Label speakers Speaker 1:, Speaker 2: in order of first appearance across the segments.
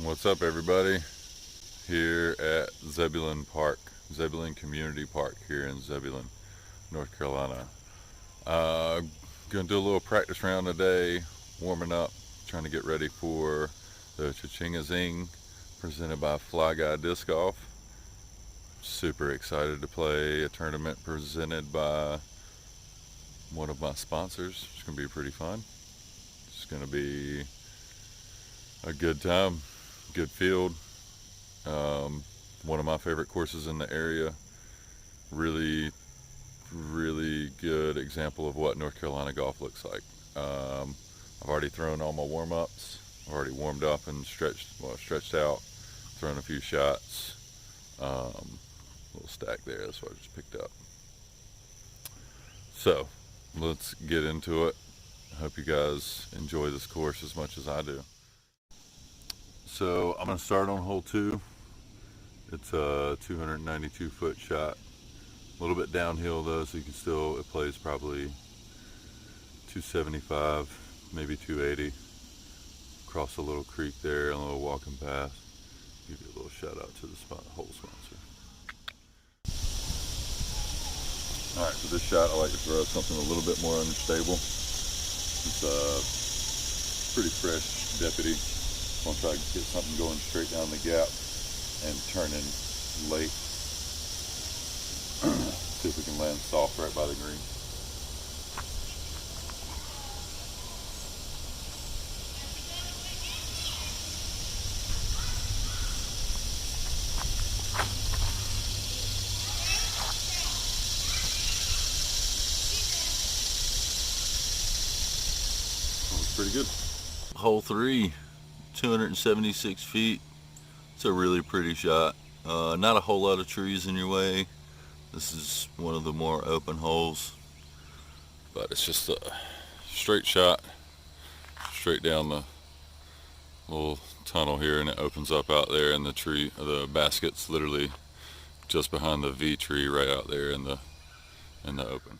Speaker 1: What's up, everybody? Here at Zebulon Community Park here in Zebulon, North Carolina. Gonna do a little practice round today, warming up, trying to get ready for the Cha-Ching Zing presented by Fly Guy Disc Golf. Super excited to play a tournament presented by one of my sponsors. It's gonna be pretty fun. It's gonna be a good time, good field. One of my favorite courses in the area. Really good example of what North Carolina golf looks like. I've already thrown all my warm-ups. I've already warmed up and stretched out, thrown a few shots. Little stack there, that's what I just picked up. So let's get into it. I hope you guys enjoy this course as much as I do. So I'm going to start on hole 2. It's a 292 foot shot. A little bit downhill though, so you can still, it plays probably 275, maybe 280. Cross a little creek there, a little walking path. Give you a little shout out to the hole sponsor. Alright, for this shot I like to throw something a little bit more unstable. It's a pretty fresh deputy. I'm gonna try to get something going straight down the gap and turn in late. See if we can land soft right by the green. That was pretty good. Hole 3, 276 feet. It's a really pretty shot. Not a whole lot of trees in your way. This is one of the more open holes, but it's just a straight shot, straight down the little tunnel here, and it opens up out there, and the basket's literally just behind the V tree right out there in the open.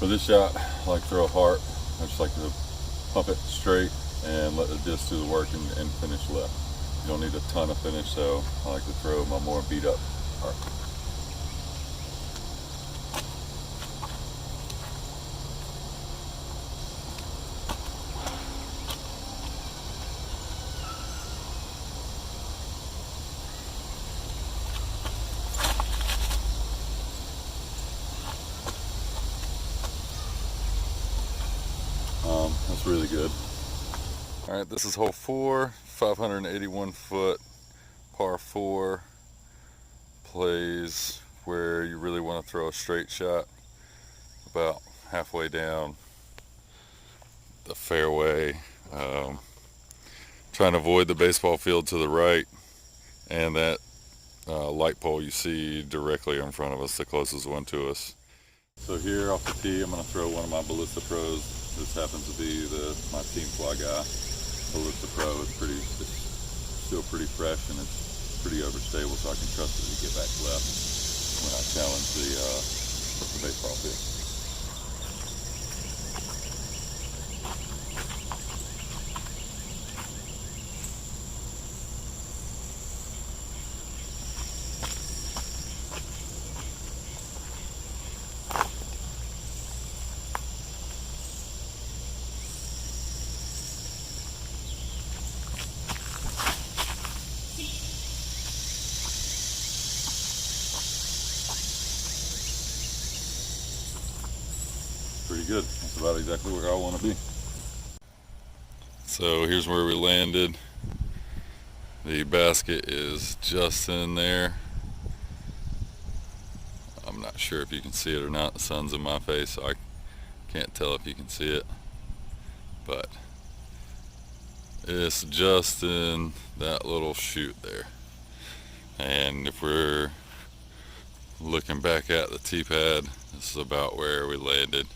Speaker 1: For this shot, I like to throw a heart. I just like to pump it straight and let the disc do the work and finish left. You don't need a ton of finish, so I like to throw my more beat up heart. That's really good. All right, this is hole 4, 581 foot, par 4. Plays where you really want to throw a straight shot, about halfway down the fairway. Trying to avoid the baseball field to the right and that light pole you see directly in front of us, the closest one to us. So here off the tee, I'm going to throw one of my Ballista Pros. This happens to be my Team Fly Guy Ballista Pro. It's still pretty fresh, and it's pretty overstable, so I can trust it to get back left when I challenge the baseball field. Pretty good. That's about exactly where I want to be. So here's where we landed. The basket is just in there. I'm not sure if you can see it or not. The sun's in my face, so I can't tell if you can see it. But it's just in that little chute there. And if we're looking back at the tee pad, this is about where we landed.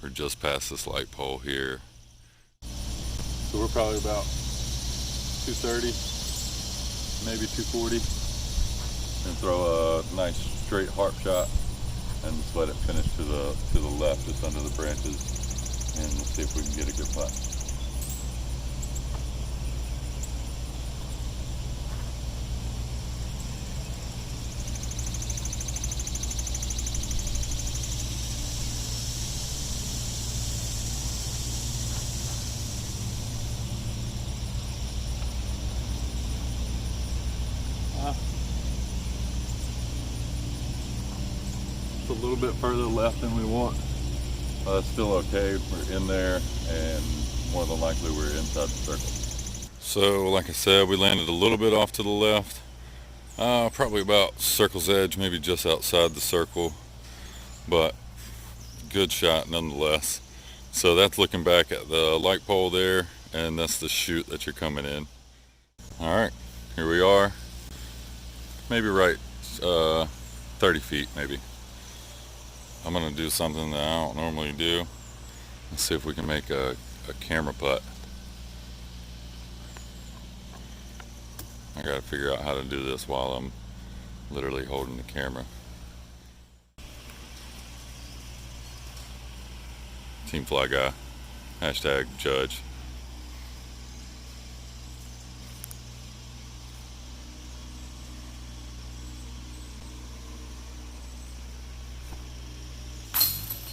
Speaker 1: We're just past this light pole here. So we're probably about 230, maybe 240, and throw a nice straight harp shot and just let it finish to the left, just under the branches, and we'll see if we can get a good putt. a little bit further left than we want. That's still okay. We're in there, and more than likely we're inside the circle. So like I said, we landed a little bit off to the left, probably about circle's edge, maybe just outside the circle, but good shot nonetheless. So that's looking back at the light pole there, and that's the chute that you're coming in. All right, here we are, maybe right 30 feet maybe. I'm gonna do something that I don't normally do. Let's see if we can make a camera putt. I gotta figure out how to do this while I'm literally holding the camera. Team fly guy, hashtag judge.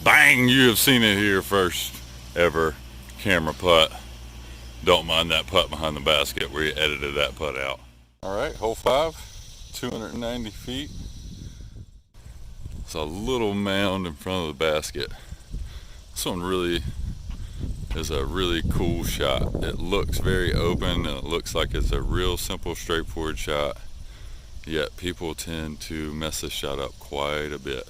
Speaker 1: Bang! You have seen it here first ever camera putt. Don't mind that putt behind the basket. We edited that putt out. All right, hole 5, 290 feet. It's a little mound in front of the basket. This one really is a really cool shot. It looks very open, and it looks like it's a real simple, straightforward shot. Yet people tend to mess this shot up quite a bit.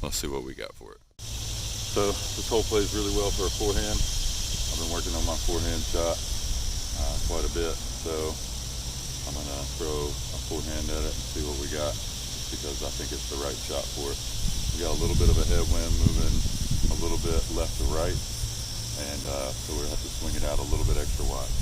Speaker 1: Let's see what we got for it. So this hole plays really well for a forehand. I've been working on my forehand shot quite a bit, so I'm gonna throw a forehand at it and see what we got, because I think it's the right shot for it. We got a little bit of a headwind moving a little bit left to right, and so we'll have to swing it out a little bit extra wide.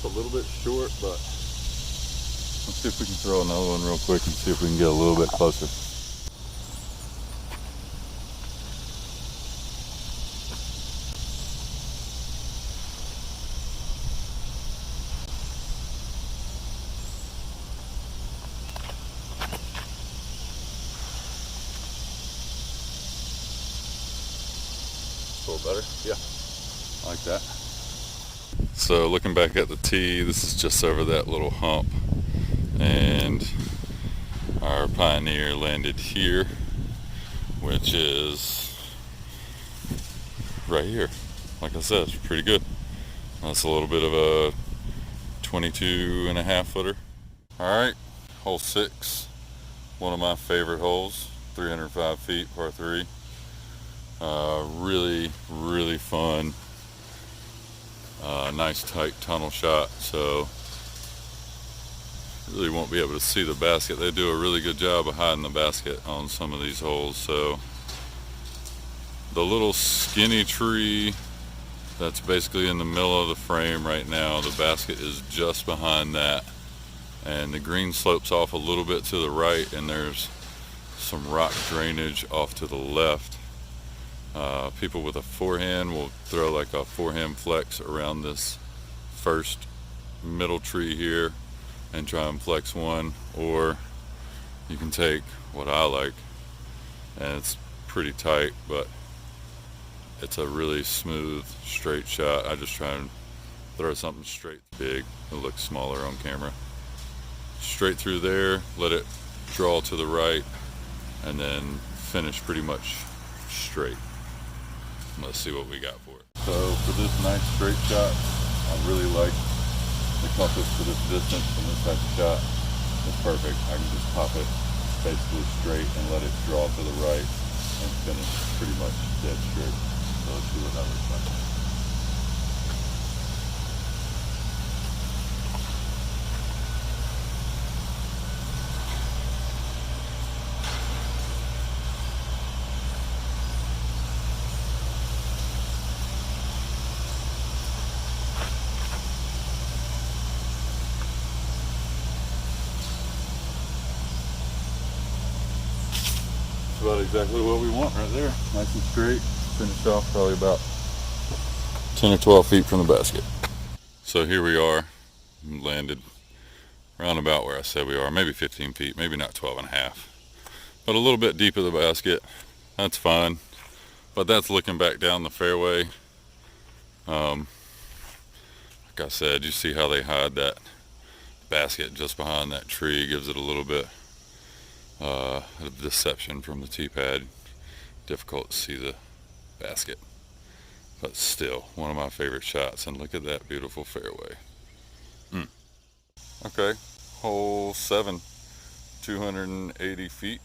Speaker 1: A little bit short, but let's see if we can throw another one real quick and see if we can get a little bit closer. A little better? Yeah, I like that. So looking back at the tee, this is just over that little hump, and our Pioneer landed here, which is right here. Like I said, it's pretty good. That's a little bit of a 22.5 footer. All right, hole 6, one of my favorite holes, 305 feet, par 3. Really fun. Nice tight tunnel shot, so really won't be able to see the basket. They do a really good job of hiding the basket on some of these holes. So the little skinny tree that's basically in the middle of the frame right now, the basket is just behind that, and the green slopes off a little bit to the right, and there's some rock drainage off to the left. People with a forehand will throw like a forehand flex around this first middle tree here and try and flex one, or you can take what I like, and it's pretty tight, but it's a really smooth, straight shot. I just try and throw something straight big. It looks smaller on camera. Straight through there, let it draw to the right, and then finish pretty much straight. Let's see what we got for it. So for this nice straight shot, I really like the compass for this distance from this type of shot. It's perfect. I can just pop it basically straight and let it draw to the right and finish pretty much dead straight. So let's see what that looks like. About exactly what we want right there. Nice and straight. Finished off probably about 10 or 12 feet from the basket. So here we are. landed around about where I said we are, maybe 15 feet, maybe not 12 and a half, but a little bit deep of the basket. That's fine, but that's looking back down the fairway. Like I said, you see how they hide that basket just behind that tree. Gives it a little bit of deception from the tee pad. Difficult to see the basket, but still one of my favorite shots. And look at that beautiful fairway. Okay, hole 7, 280 feet.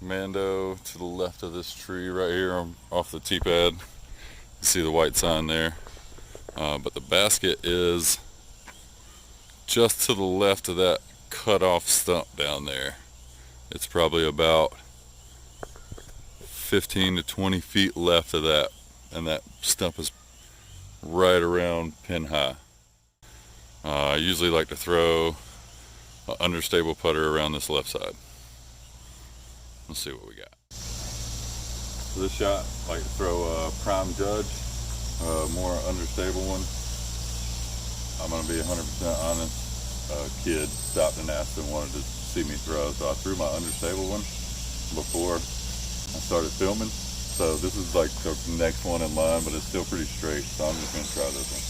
Speaker 1: Mando to the left of this tree right here off the tee pad. You see the white sign there, but the basket is just to the left of that cut off stump down there. It's probably about 15 to 20 feet left of that, and that stump is right around pin high. I usually like to throw an understable putter around this left side. Let's see what we got. For this shot, I like to throw a prime judge, more understable one. I'm going to be 100% honest. A kid stopped and asked and wanted to see me throw, so I threw my understable one before I started filming. So this is like the next one in line, but it's still pretty straight, so I'm just going to try this one.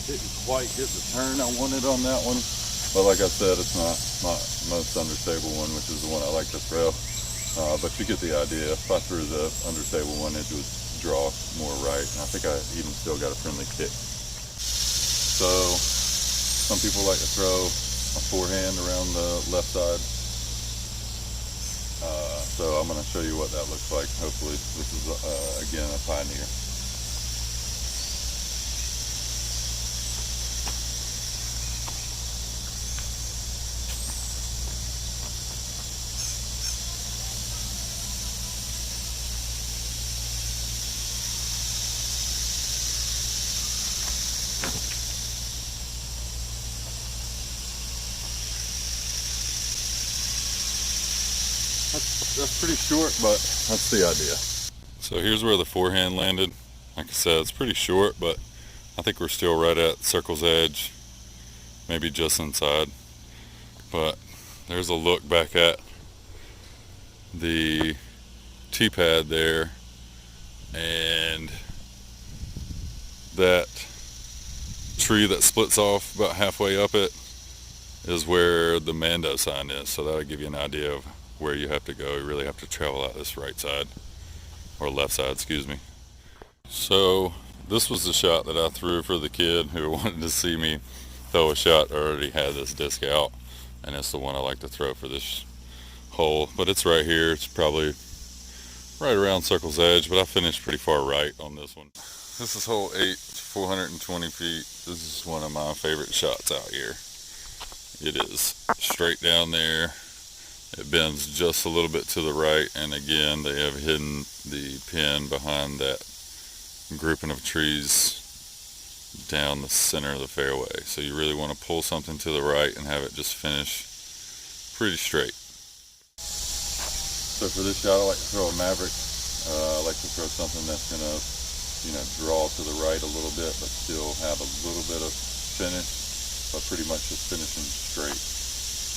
Speaker 1: Didn't quite get the turn I wanted on that one, but like I said, it's not my most understable one, which is the one I like to throw. But you get the idea. If I threw the understable one, it would draw more right, and I think I even still got a friendly kick. So some people like to throw a forehand around the left side. So I'm going to show you what that looks like. Hopefully this is again a pioneer. That's pretty short, but that's the idea. So here's where the forehand landed. Like I said, it's pretty short, but I think we're still right at circle's edge, maybe just inside. But there's a look back at the tee pad there, and that tree that splits off about halfway up it is where the Mando sign is. So that'll give you an idea of where you have to go. You really have to travel out this right side, or left side, excuse me. So this was the shot that I threw for the kid who wanted to see me throw a shot. I already had this disc out, and it's the one I like to throw for this hole. But it's right here. It's probably right around circle's edge, but I finished pretty far right on this one. This is hole 8, 420 feet. This is one of my favorite shots out here. It is straight down there. It bends just a little bit to the right, and again they have hidden the pin behind that grouping of trees down the center of the fairway. So you really want to pull something to the right and have it just finish pretty straight. So for this shot, I like to throw a Maverick. I like to throw something that's going to, draw to the right a little bit, but still have a little bit of finish, but pretty much just finishing straight.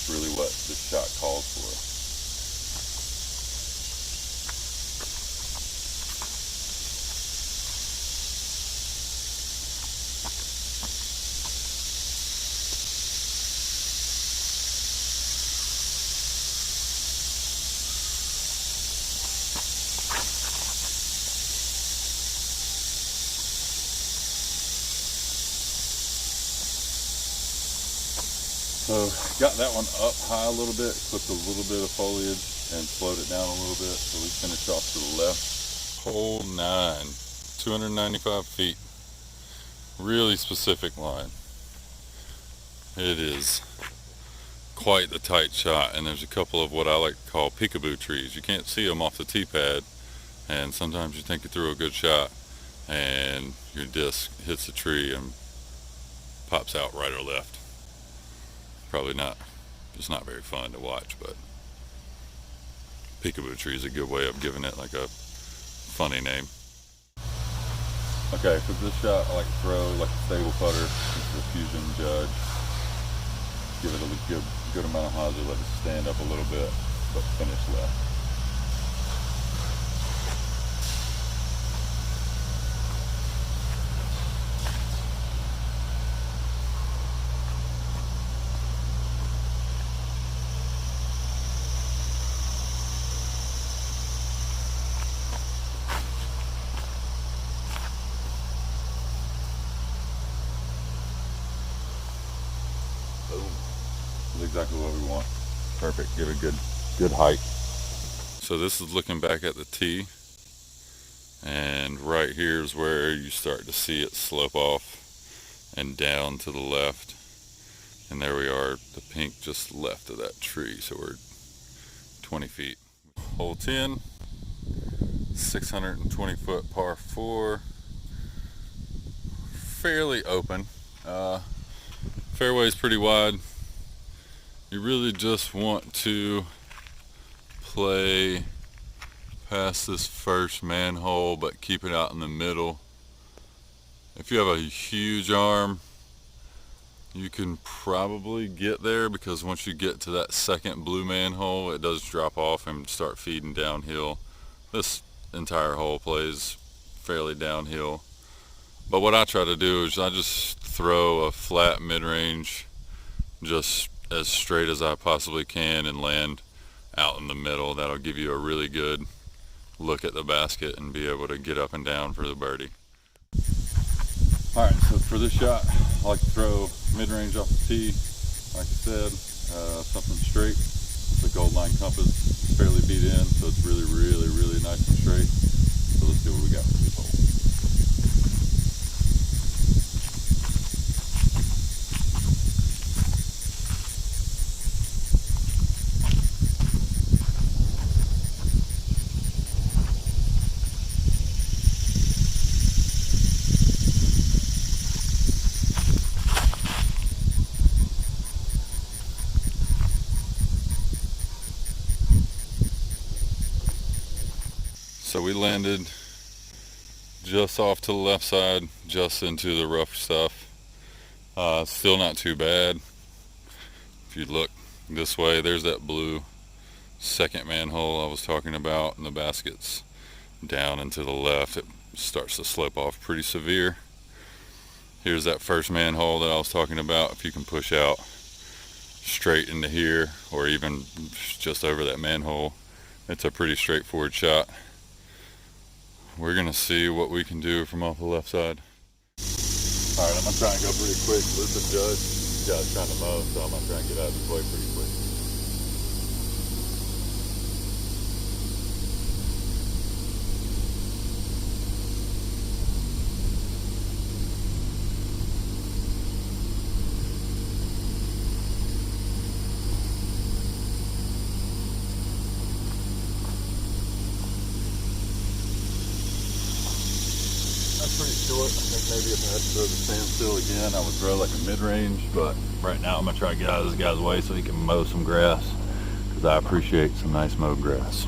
Speaker 1: Really what this shot calls for. So got that one up high a little bit, clipped a little bit of foliage and slowed it down a little bit. So we finished off to the left. Hole 9, 295 feet. Really specific line. It is quite the tight shot, and there's a couple of what I like to call peekaboo trees. You can't see them off the tee pad, and sometimes you think you threw a good shot and your disc hits the tree and pops out right or left. Probably not, it's not very fun to watch, but peekaboo tree is a good way of giving it like a funny name. Okay, for this shot I like to throw like a stable putter. It's the Fusion Judge. Give it a good amount of hosel, let it stand up a little bit, but finish left. Boom. That's exactly what we want. Perfect. Give it good height. So this is looking back at the tee, and right here is where you start to see it slope off and down to the left. And there we are, the pink just left of that tree. So we're 20 feet. Hole 10, 620 foot par 4. Fairly open. Fairway's pretty wide. You really just want to play past this first manhole, but keep it out in the middle. If you have a huge arm, you can probably get there, because once you get to that second blue manhole, it does drop off and start feeding downhill. This entire hole plays fairly downhill. But what I try to do is I just throw a flat mid-range just as straight as I possibly can and land out in the middle. That'll give you a really good look at the basket and be able to get up and down for the birdie. Alright, so for this shot, I like to throw mid-range off the tee. Like I said, something straight. The gold line compass is fairly beat in, so it's really nice and straight. So let's see what we got for this hole. So we landed just off to the left side, just into the rough stuff. Still not too bad. If you look this way, there's that blue second manhole I was talking about, and the basket's down and to the left. It starts to slope off pretty severe. Here's that first manhole that I was talking about. If you can push out straight into here, or even just over that manhole, it's a pretty straightforward shot. We're gonna see what we can do from off the left side. All right, I'm gonna try and go pretty quick. This is the judge. This guy's trying to mow, so I'm gonna try and get out of his way pretty quick. Pretty short. I think maybe if I had to throw the standstill again, I would throw like a mid-range, but right now I'm gonna try to get out of this guy's way so he can mow some grass, because I appreciate some nice mowed grass.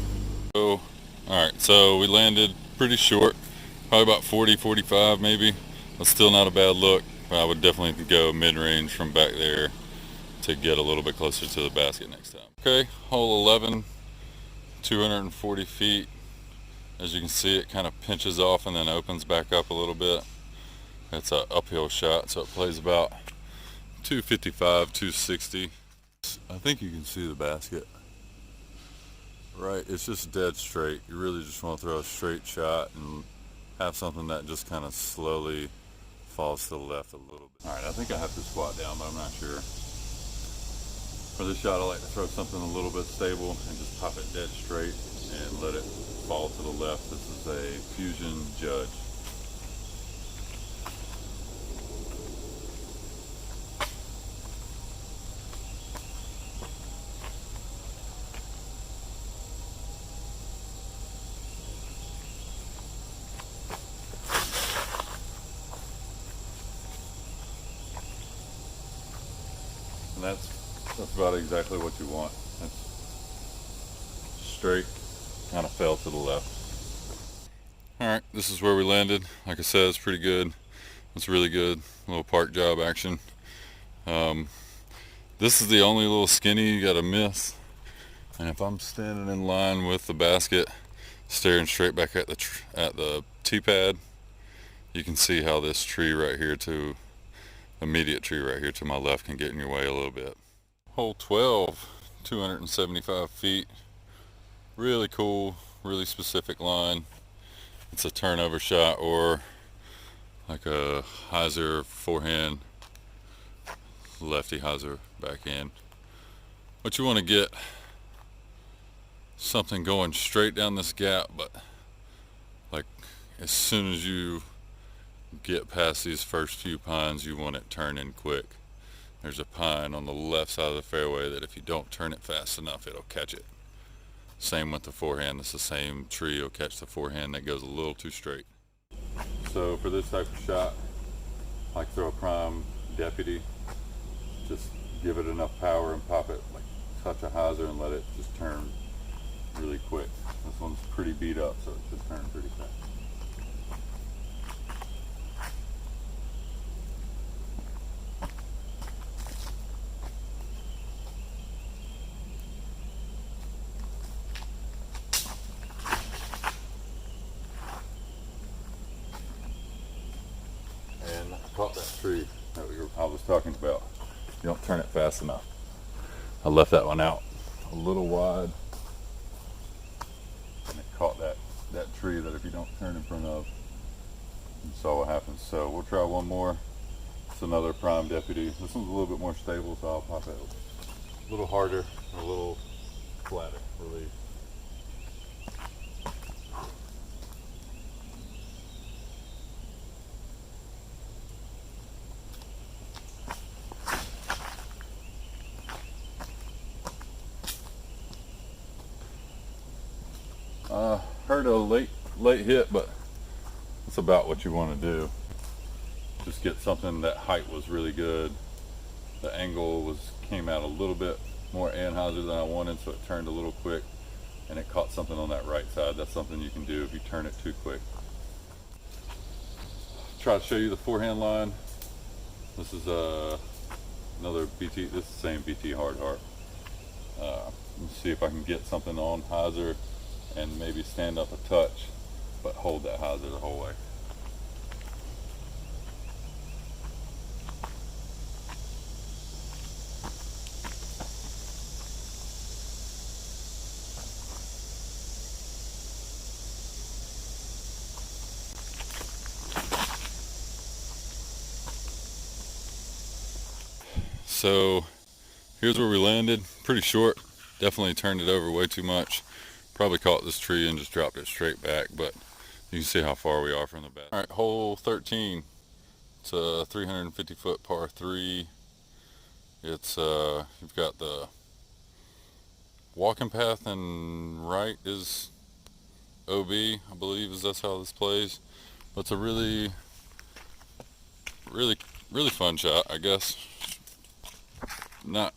Speaker 1: So, alright, so we landed pretty short, probably about 40-45 maybe. That's still not a bad look, but I would definitely go mid-range from back there to get a little bit closer to the basket next time. Okay, hole 11, 240 feet. As you can see, it kind of pinches off and then opens back up a little bit. It's an uphill shot, so it plays about 255, 260. I think you can see the basket. Right, it's just dead straight. You really just want to throw a straight shot and have something that just kind of slowly falls to the left a little bit. All right, I think I have to squat down, but I'm not sure. For this shot, I like to throw something a little bit stable and just pop it dead straight and let it fall to the left. This is a Fusion Judge. And that's about exactly what you want. It's straight, kind of fell to the left. Alright, this is where we landed. Like I said, it's pretty good. It's really good. Little park job action. This is the only little skinny you gotta miss. And if I'm standing in line with the basket, staring straight back at the tee pad, you can see how this tree right here to immediate tree right here to my left can get in your way a little bit. Hole 12, 275 feet. Really cool, really specific line. It's a turnover shot or like a hyzer forehand, lefty hyzer backhand. What you want to get something going straight down this gap, but like as soon as you get past these first few pines, you want it turning quick. There's a pine on the left side of the fairway that if you don't turn it fast enough, it'll catch it. Same with the forehand. It's the same tree. It'll catch the forehand that goes a little too straight. So for this type of shot, I like throw a prime deputy. Just give it enough power and pop it, like touch a hyzer and let it just turn really quick. This one's pretty beat up, so it should turn pretty fast. And I caught that tree that I was talking about. You don't turn it fast enough. I left that one out a little wide, and it caught that tree that if you don't turn in front of, you saw what happens. So we'll try one more. It's another prime deputy. This one's a little bit more stable, so I'll pop it a little harder, a little flatter, relief. Heard a late hit, but that's about what you want to do. Just get something that height was really good. The angle came out a little bit more anhyzer than I wanted, so it turned a little quick, and it caught something on that right side. That's something you can do if you turn it too quick. Try to show you the forehand line. This is another BT. This is the same BT hard heart. Let's see if I can get something on hyzer and maybe stand up a touch, but hold that hyzer the whole way. So here's where we landed. Pretty short. Definitely turned it over way too much. Probably caught this tree and just dropped it straight back, but you can see how far we are from the bat. All right, hole 13. It's a 350 foot par 3. It's you've got the walking path, and right is OB, I believe that's how this plays. But it's a really fun shot, I guess. Not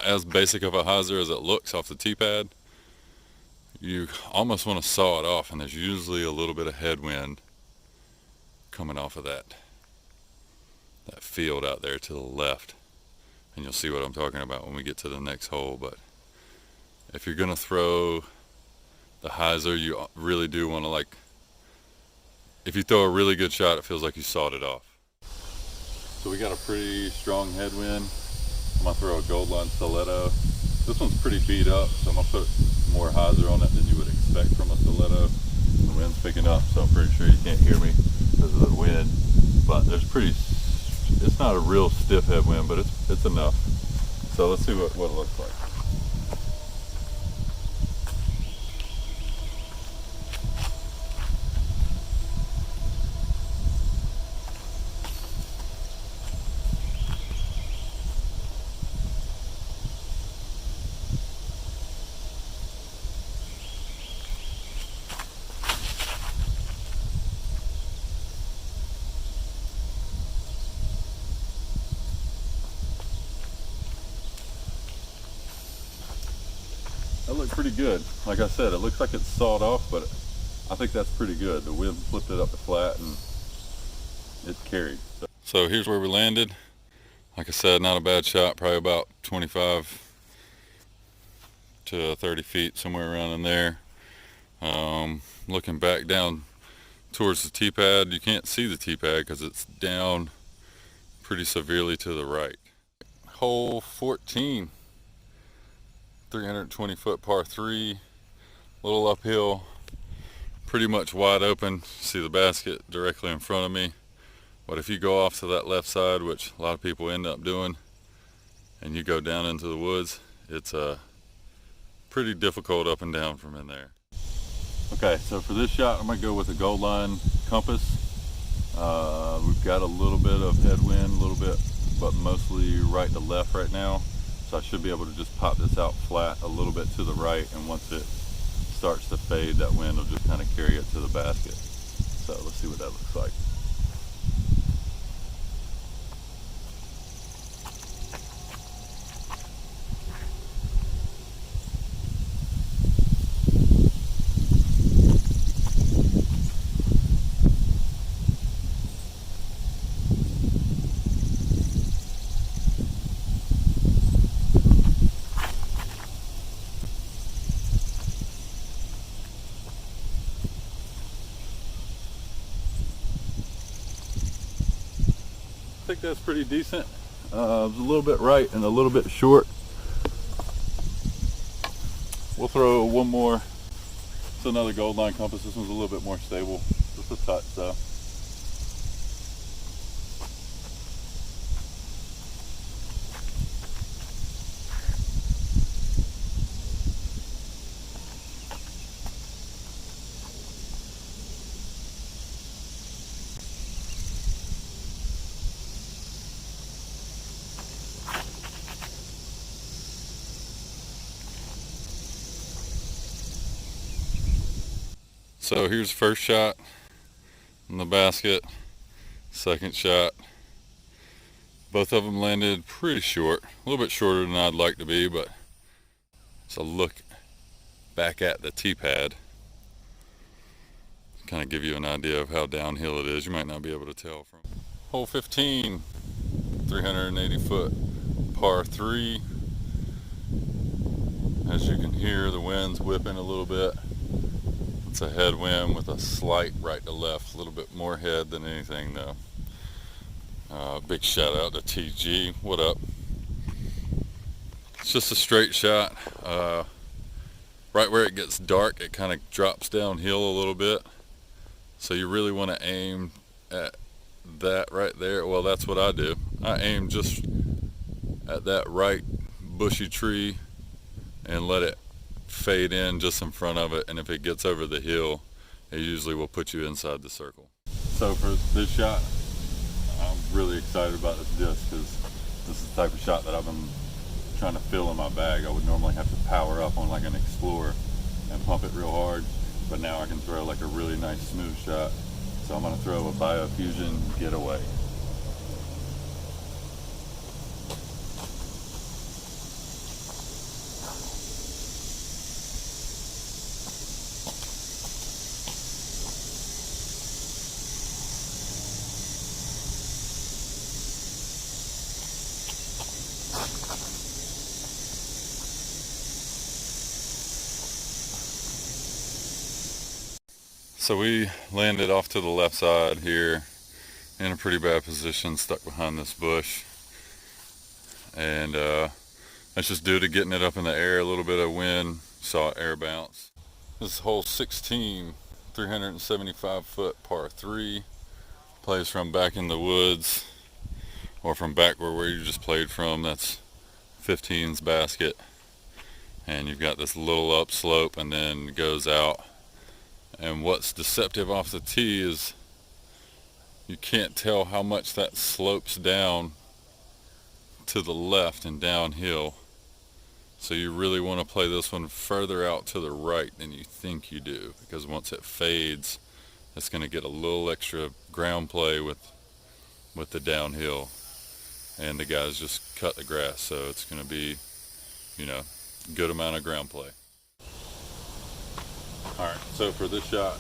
Speaker 1: as basic of a hyzer as it looks off the tee pad. You almost want to saw it off, and there's usually a little bit of headwind coming off of that field out there to the left, and you'll see what I'm talking about when we get to the next hole. But if you're gonna throw the hyzer, you really do want to, like, if you throw a really good shot, it feels like you sawed it off. So we got a pretty strong headwind. I'm gonna throw a gold line stiletto. This one's pretty beat up, so I'm gonna put more hyzer on it than you would expect from a stiletto. The wind's picking up, so I'm pretty sure you can't hear me because of the wind. But it's not a real stiff headwind, but it's enough. So let's see what it looks like. That looked pretty good. Like I said, it looks like it's sawed off, but I think that's pretty good. The wind flipped it up the flat and it carried. So here's where we landed. Like I said, not a bad shot, probably about 25 to 30 feet, somewhere around in there. Looking back down towards the tee pad, you can't see the tee pad because it's down pretty severely to the right. Hole 14, 320 foot par 3, little uphill, pretty much wide open. See the basket directly in front of me. But if you go off to that left side, which a lot of people end up doing, and you go down into the woods, it's pretty difficult up and down from in there. Okay, so for this shot, I'm gonna go with a gold line compass. We've got a little bit of headwind, a little bit, but mostly right to left right now. So I should be able to just pop this out flat a little bit to the right, and once it starts to fade, that wind will just kind of carry it to the basket. So let's see what that looks like. I think that's pretty decent. It was a little bit right and a little bit short. We'll throw one more. It's another gold line compass. This one's a little bit more stable. Just a touch though. So here's the first shot in the basket, second shot. Both of them landed pretty short, a little bit shorter than I'd like to be, but so look back at the tee pad. Kind of give you an idea of how downhill it is. You might not be able to tell from hole 15, 380 foot par 3. As you can hear, the wind's whipping a little bit. It's a headwind with a slight right to left, a little bit more head than anything though. Big shout out to TG, what up? It's just a straight shot. Right where it gets dark, it kind of drops downhill a little bit. So you really want to aim at that right there. Well, that's what I do. I aim just at that right bushy tree and let it fade in just in front of it, and if it gets over the hill, it usually will put you inside the circle. So for this shot, I'm really excited about this disc because this is the type of shot that I've been trying to fill in my bag. I would normally have to power up on like an Explorer and pump it real hard, but now I can throw like a really nice smooth shot. So I'm going to throw a Biofusion Getaway. So we landed off to the left side here in a pretty bad position, stuck behind this bush. And that's just due to getting it up in the air, a little bit of wind, saw air bounce. This is hole 16, 375 foot par 3. Plays from back in the woods, or from back where you just played from. That's 15's basket. And you've got this little upslope and then goes out. And what's deceptive off the tee is you can't tell how much that slopes down to the left and downhill. So you really want to play this one further out to the right than you think you do, because once it fades, it's going to get a little extra ground play with the downhill. And the guys just cut the grass, so it's going to be, good amount of ground play. Alright, so for this shot,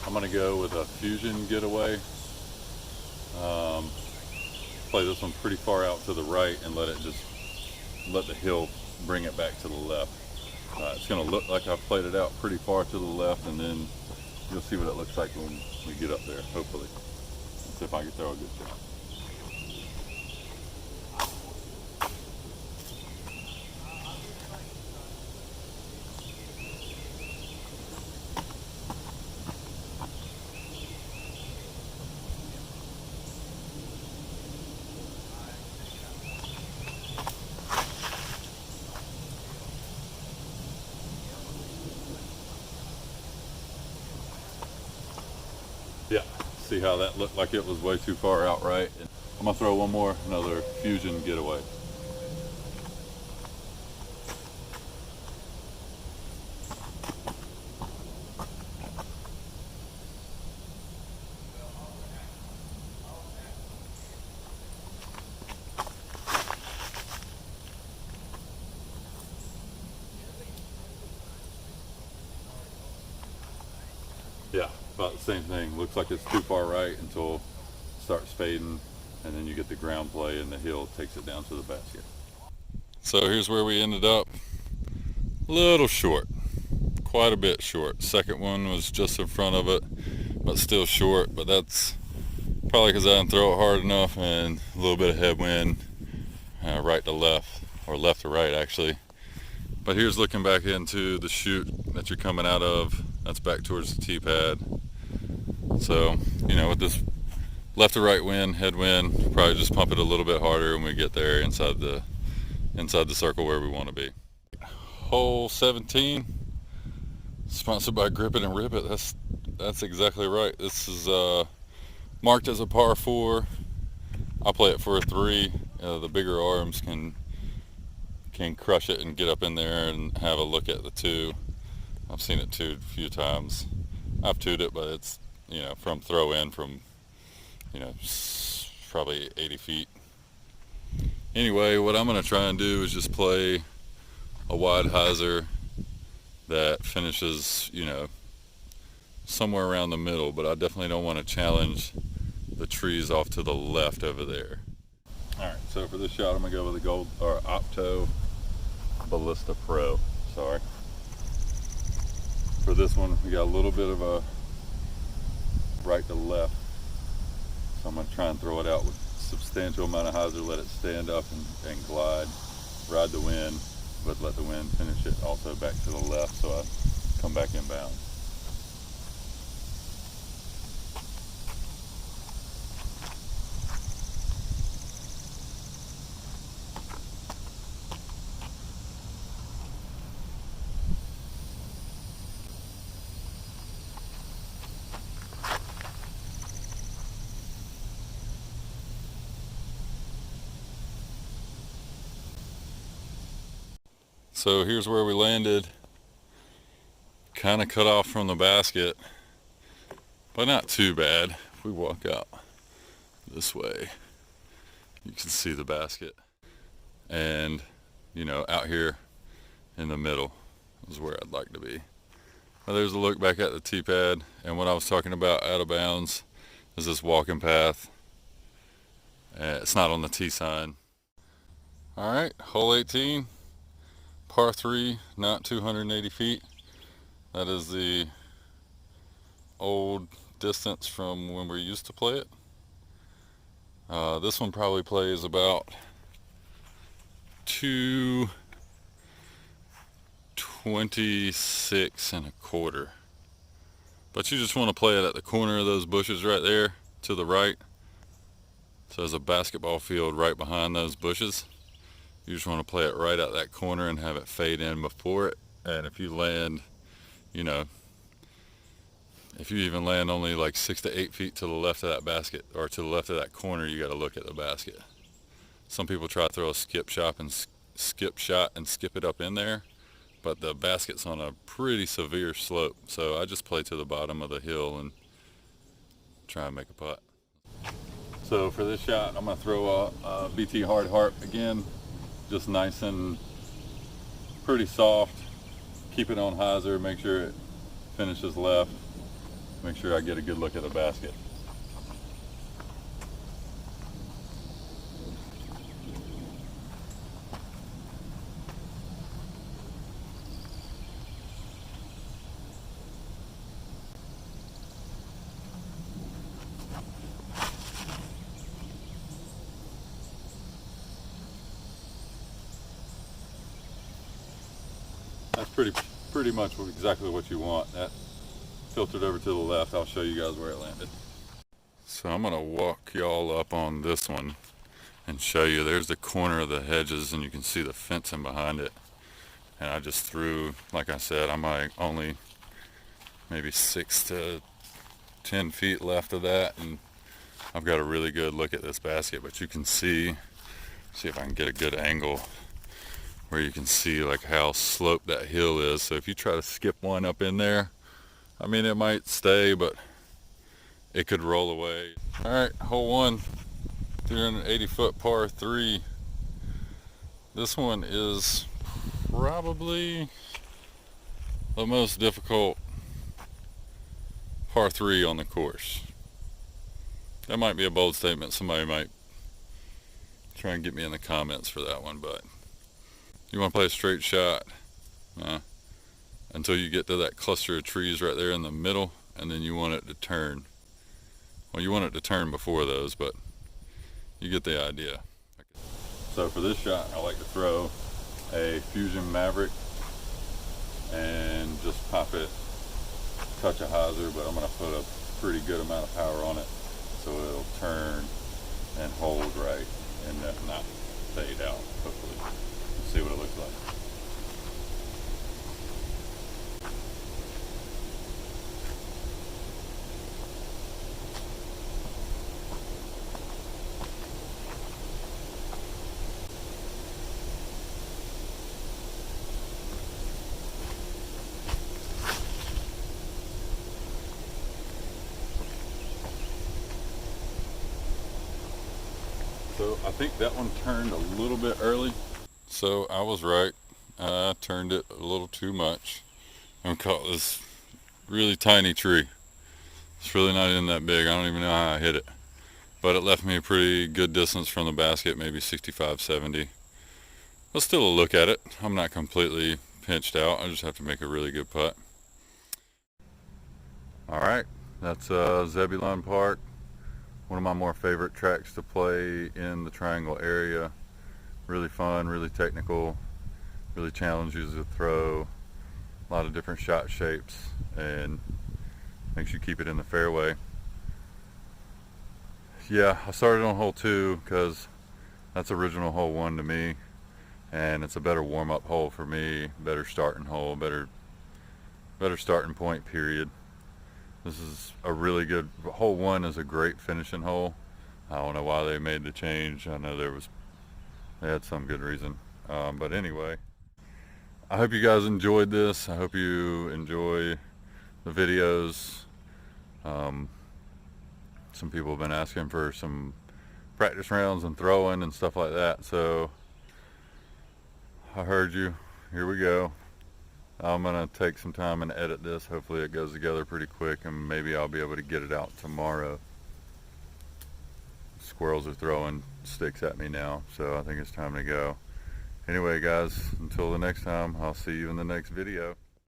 Speaker 1: I'm going to go with a fusion getaway. Play this one pretty far out to the right and let the hill bring it back to the left. It's going to look like I've played it out pretty far to the left, and then you'll see what it looks like when we get up there, hopefully. Let's see if I can throw a good shot. Yeah, see how that looked like it was way too far out, right? I'm gonna throw one more, another fusion getaway. Yeah, about the same thing. Looks like it's too far right until it starts fading, and then you get the ground play and the hill takes it down to the basket. So here's where we ended up. A little short, quite a bit short. Second one was just in front of it, but still short, but that's probably because I didn't throw it hard enough and a little bit of headwind, right to left, or left to right actually. But here's looking back into the chute that you're coming out of. That's back towards the tee pad. So, you know, with this left to right wind, headwind, probably just pump it a little bit harder when we get there inside the circle where we want to be. Hole 17, sponsored by Grip It and Rip It. That's exactly right. This is marked as a par 4. I'll play it for a 3. The bigger arms can crush it and get up in there and have a look at the 2. I've seen it 2'd a few times. I've 2'd it, but it's, you know, from throw in from, you know, probably 80 feet. Anyway, what I'm going to try and do is just play a wide hyzer that finishes, you know, somewhere around the middle, but I definitely don't want to challenge the trees off to the left over there. Alright, so for this shot I'm going to go with a gold or Opto Ballista Pro. Sorry. For this one we got a little bit of a right to left, so I'm going to try and throw it out with a substantial amount of hyzer, let it stand up and glide, ride the wind, but let the wind finish it also back to the left so I come back inbound. So here's where we landed, kind of cut off from the basket, but not too bad. If we walk out this way, you can see the basket, and you know, out here in the middle is where I'd like to be. Now there's a look back at the tee pad, and what I was talking about out of bounds is this walking path. It's not on the tee sign. All right, hole 18. Par 3, not 280 feet. That is the old distance from when we used to play it. This one probably plays about 226.25. But you just want to play it at the corner of those bushes right there to the right. So there's a basketball field right behind those bushes. You just want to play it right at that corner and have it fade in before it. And if you land, you know, if you even land only like 6 to 8 feet to the left of that basket or to the left of that corner, you got to look at the basket. Some people try to throw a skip shot and skip it up in there, but the basket's on a pretty severe slope. So I just play to the bottom of the hill and try and make a putt. So for this shot, I'm going to throw a BT hard harp again. Just nice and pretty soft. Keep it on hyzer, make sure it finish this left, make sure I get a good look at the basket. That's pretty much exactly what you want. That filtered over to the left. I'll show you guys where it landed. So I'm gonna walk y'all up on this one and show you. There's the corner of the hedges and you can see the fencing behind it. And I just threw, like I said, I'm like only maybe 6 to 10 feet left of that, and I've got a really good look at this basket. But you can see if I can get a good angle where you can see like how sloped that hill is. So if you try to skip one up in there, I mean, it might stay, but it could roll away. All right, hole 1, 380-foot par 3. This one is probably the most difficult par 3 on the course. That might be a bold statement. Somebody might try and get me in the comments for that one, but you want to play a straight shot until you get to that cluster of trees right there in the middle, and then you want it to turn. Well, you want it to turn before those, but you get the idea. So for this shot, I like to throw a Fusion Maverick and just pop it, touch a hyzer, but I'm going to put a pretty good amount of power on it so it'll turn and hold right and not fade out, hopefully. Let's see what it looks like. So I think that one turned a little bit early. So I was right. I turned it a little too much and caught this really tiny tree. It's really not even that big. I don't even know how I hit it. But it left me a pretty good distance from the basket, maybe 65, 70. But still a look at it. I'm not completely pinched out. I just have to make a really good putt. All right, that's Zebulon Park. One of my more favorite tracks to play in the Triangle area. Really fun, really technical, really challenges the throw. A lot of different shot shapes and makes you keep it in the fairway. Yeah, I started on hole 2 because that's original hole 1 to me, and it's a better warm-up hole for me, better starting hole, better starting point, period. This is a really good, hole 1 is a great finishing hole. I don't know why they made the change. I know they had some good reason. But anyway, I hope you guys enjoyed this. I hope you enjoy the videos. Some people have been asking for some practice rounds and throwing and stuff like that. So I heard you. Here we go. I'm gonna take some time and edit this. Hopefully it goes together pretty quick, and maybe I'll be able to get it out tomorrow. Squirrels are throwing sticks at me now, so I think it's time to go. Anyway guys, until the next time, I'll see you in the next video.